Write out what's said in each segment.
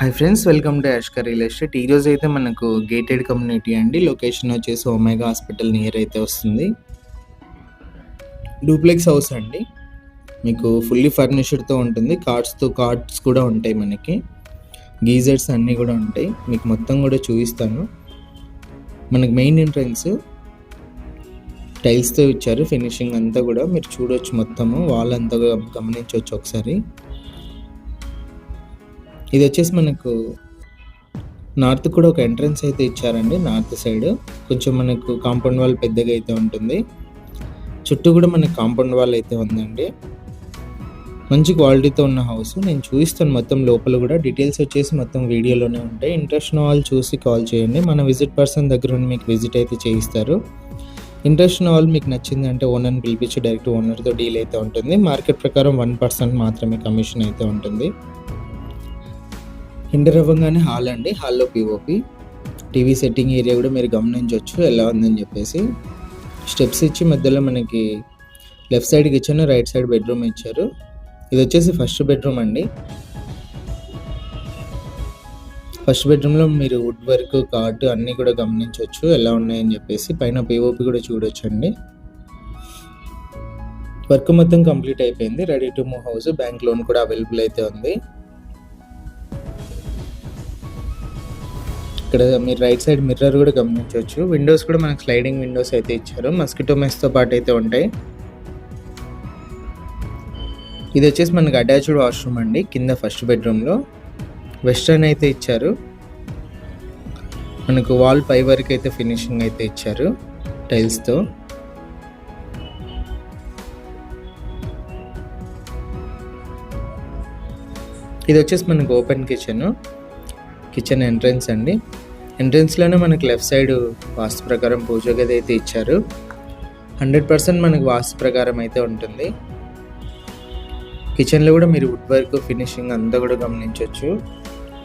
Hi friends, welcome to యాష్కర్ real estate. ఈరోజు అయితే మనకు గేటెడ్ కమ్యూనిటీ అండి. లొకేషన్ వచ్చేసి ఒమేగా హాస్పిటల్ నియర్ అయితే వస్తుంది. డూప్లెక్స్ హౌస్ అండి. మీకు ఫుల్లీ ఫర్నిష్డ్తో ఉంటుంది. కార్డ్స్ కూడా ఉంటాయి. మనకి గీజర్స్ అన్నీ కూడా ఉంటాయి. మీకు మొత్తం కూడా చూపిస్తాను. మనకి మెయిన్ ఎంట్రన్స్ టైల్స్తో ఇచ్చారు. ఫినిషింగ్ అంతా కూడా మీరు చూడవచ్చు. మొత్తము వాల్ అంతా గమనించవచ్చు ఒకసారి. ఇది వచ్చేసి మనకు నార్త్ కూడా ఒక ఎంట్రన్స్ అయితే ఇచ్చారండి. నార్త్ సైడ్ కొంచెం మనకు కాంపౌండ్ వాల్ పెద్దగా అయితే ఉంటుంది. చుట్టూ కూడా మనకు కాంపౌండ్ వాల్ అయితే ఉందండి. మంచి క్వాలిటీతో ఉన్న హౌస్ నేను చూపిస్తాను. మొత్తం లోపల కూడా డీటెయిల్స్ వచ్చేసి మొత్తం వీడియోలోనే ఉంటాయి. ఇంట్రెస్ట్ ఉన్న వాళ్ళు చూసి కాల్ చేయండి. మన విజిట్ పర్సన్ దగ్గర ఉండి మీకు విజిట్ అయితే చేయిస్తారు. ఇంట్రెస్ట్ ఉన్న వాళ్ళు మీకు నచ్చింది అంటే ఓనర్ని పిలిపించి డైరెక్ట్ ఓనర్తో డీల్ అయితే ఉంటుంది. మార్కెట్ ప్రకారం 1% మాత్రమే కమిషన్ అయితే ఉంటుంది. ఎంటర్ అవ్వగానే హాల్ అండి. హాల్లో పిఓపి టీవీ సెట్టింగ్ ఏరియా కూడా మీరు గమనించవచ్చు ఎలా ఉందని చెప్పేసి. స్టెప్స్ ఇచ్చి మధ్యలో మనకి left side kitchen, right side bedroom ఇచ్చారు. ఇది వచ్చేసి ఫస్ట్ బెడ్రూమ్ అండి. ఫస్ట్ బెడ్రూమ్లో మీరు వుడ్ వర్క్, కార్ట్ అన్నీ కూడా గమనించవచ్చు ఎలా ఉన్నాయని చెప్పేసి. పైన పిఓపి కూడా చూడొచ్చు అండి. వర్క్ మొత్తం కంప్లీట్ అయిపోయింది. Ready to move house. Bank loan కూడా అవైలబుల్ అయితే ఉంది. ఇక్కడ మీరు రైట్ సైడ్ మిర్రర్ కూడా గమనించవచ్చు. విండోస్ కూడా మనకు స్లైడింగ్ విండోస్ అయితే ఇచ్చారు. మస్కిటో మెస్తో పాటు అయితే ఉంటాయి. ఇది వచ్చేసి మనకు అటాచ్డ్ వాష్రూమ్ అండి. కింద ఫస్ట్ బెడ్రూమ్లో వెస్టర్న్ అయితే ఇచ్చారు. మనకు వాల్ పై వరకు అయితే ఫినిషింగ్ అయితే ఇచ్చారు టైల్స్తో. ఇది వచ్చేసి మనకు ఓపెన్ కిచెన్ ఎంట్రన్స్ అండి. ఎంట్రన్స్లోనే మనకి లెఫ్ట్ సైడ్ వాస్తు ప్రకారం పూజ గది అయితే ఇచ్చారు. 100% మనకు వాస్తు ప్రకారం అయితే ఉంటుంది. కిచెన్లో కూడా మీరు వుడ్ వర్క్, ఫినిషింగ్ అంతా కూడా గమనించవచ్చు.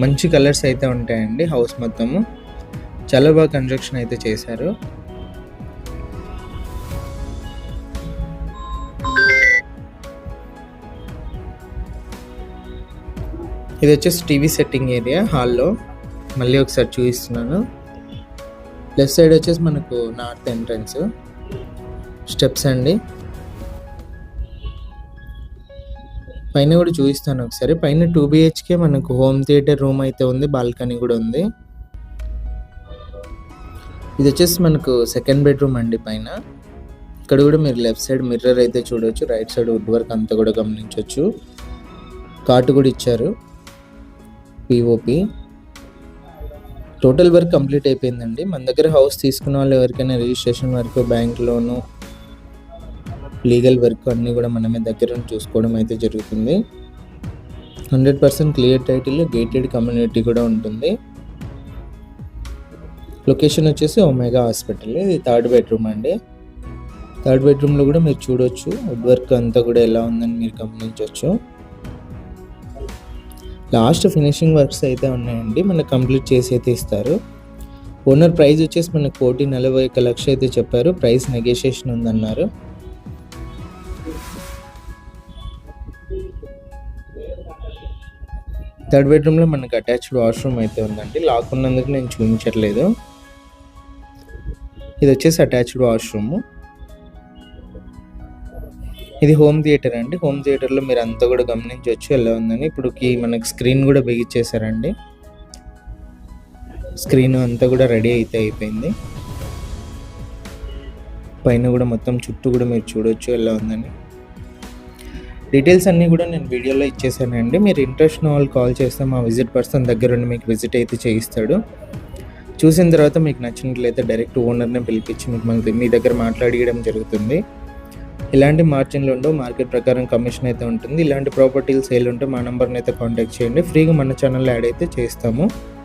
మంచి కలర్స్ అయితే ఉంటాయండి. హౌస్ మొత్తము చాలా బాగా కన్స్ట్రక్షన్ అయితే చేశారు. ఇది వచ్చేసి టీవీ సెట్టింగ్ ఏరియా హాల్లో. మళ్ళీ ఒకసారి చూపిస్తున్నాను. లెఫ్ట్ సైడ్ వచ్చేసి మనకు నార్త్ ఎంట్రన్స్ స్టెప్స్ అండి. పైన కూడా చూపిస్తాను ఒకసారి. పైన 2 BHK మనకు హోమ్ థియేటర్ రూమ్ అయితే ఉంది. బాల్కనీ కూడా ఉంది. ఇది వచ్చేసి మనకు సెకండ్ బెడ్రూమ్ అండి. పైన ఇక్కడ కూడా మీరు లెఫ్ట్ సైడ్ మిర్రర్ అయితే చూడవచ్చు. రైట్ సైడ్ వుడ్ వర్క్ అంతా కూడా గమనించవచ్చు. కార్ట్ కూడా ఇచ్చారు. పిఓపి టోటల్ వర్క్ కంప్లీట్ అయిపోయిందండి. మన దగ్గర హౌస్ తీసుకున్న వాళ్ళు ఎవరికైనా registration work, bank loan, legal work అన్నీ కూడా మనమే దగ్గర చూసుకోవడం అయితే జరుగుతుంది. 100% క్లియర్ టైటిల్, గేటెడ్ కమ్యూనిటీ కూడా ఉంటుంది. లొకేషన్ వచ్చేసి ఒమేగా హాస్పిటల్. ఇది థర్డ్ బెడ్రూమ్ అండి. థర్డ్ బెడ్రూమ్లో కూడా మీరు చూడవచ్చు. వుడ్ వర్క్ అంతా కూడా ఎలా ఉందని మీరు గమనించవచ్చు. లాస్ట్ ఫినిషింగ్ వర్క్స్ అయితే ఉన్నాయండి. మనకు కంప్లీట్ చేసి అయితే ఇస్తారు. ఓనర్ ప్రైస్ వచ్చేసి మనకు 1,41 లక్షలు అయితే చెప్పారు. ప్రైస్ నెగోషియేషన్ ఉందన్నారు. థర్డ్ బెడ్రూమ్లో మనకు అటాచ్డ్ వాష్రూమ్ అయితే ఉందండి. లాక్ ఉన్నందుకు నేను చూపించట్లేదు. ఇది వచ్చేసి అటాచ్డ్ వాష్రూమ్. ఇది హోమ్ థియేటర్ అండి. హోమ్ థియేటర్లో మీరు అంతా కూడా గమనించవచ్చు ఎలా ఉందని. ఇప్పుడు మనకి స్క్రీన్ కూడా బిగించేశారండి. స్క్రీన్ అంతా కూడా రెడీ అయితే అయిపోయింది. పైన కూడా మొత్తం చుట్టూ కూడా మీరు చూడవచ్చు ఎలా ఉందని. డీటెయిల్స్ అన్నీ కూడా నేను వీడియోలో ఇచ్చేసానండి. మీరు ఇంట్రెస్ట్ ఉన్న వాళ్ళు కాల్ చేస్తే మా విజిట్ పర్సన్ దగ్గర ఉండి మీకు విజిట్ అయితే చేయిస్తాడు. చూసిన తర్వాత మీకు నచ్చినట్లయితే డైరెక్ట్ ఓనర్ని పిలిపించి మీకు మీ దగ్గర మాట్లాడియడం జరుగుతుంది. ఇలాంటి మార్జిన్లు ఉండవు. మార్కెట్ ప్రకారం కమిషన్ అయితే ఉంటుంది. ఇలాంటి ప్రాపర్టీలు సేల్ ఉంటే మా నెంబర్ని అయితే కాంటాక్ట్ చేయండి. ఫ్రీగా మన ఛానల్లో యాడ్ అయితే చేస్తాము.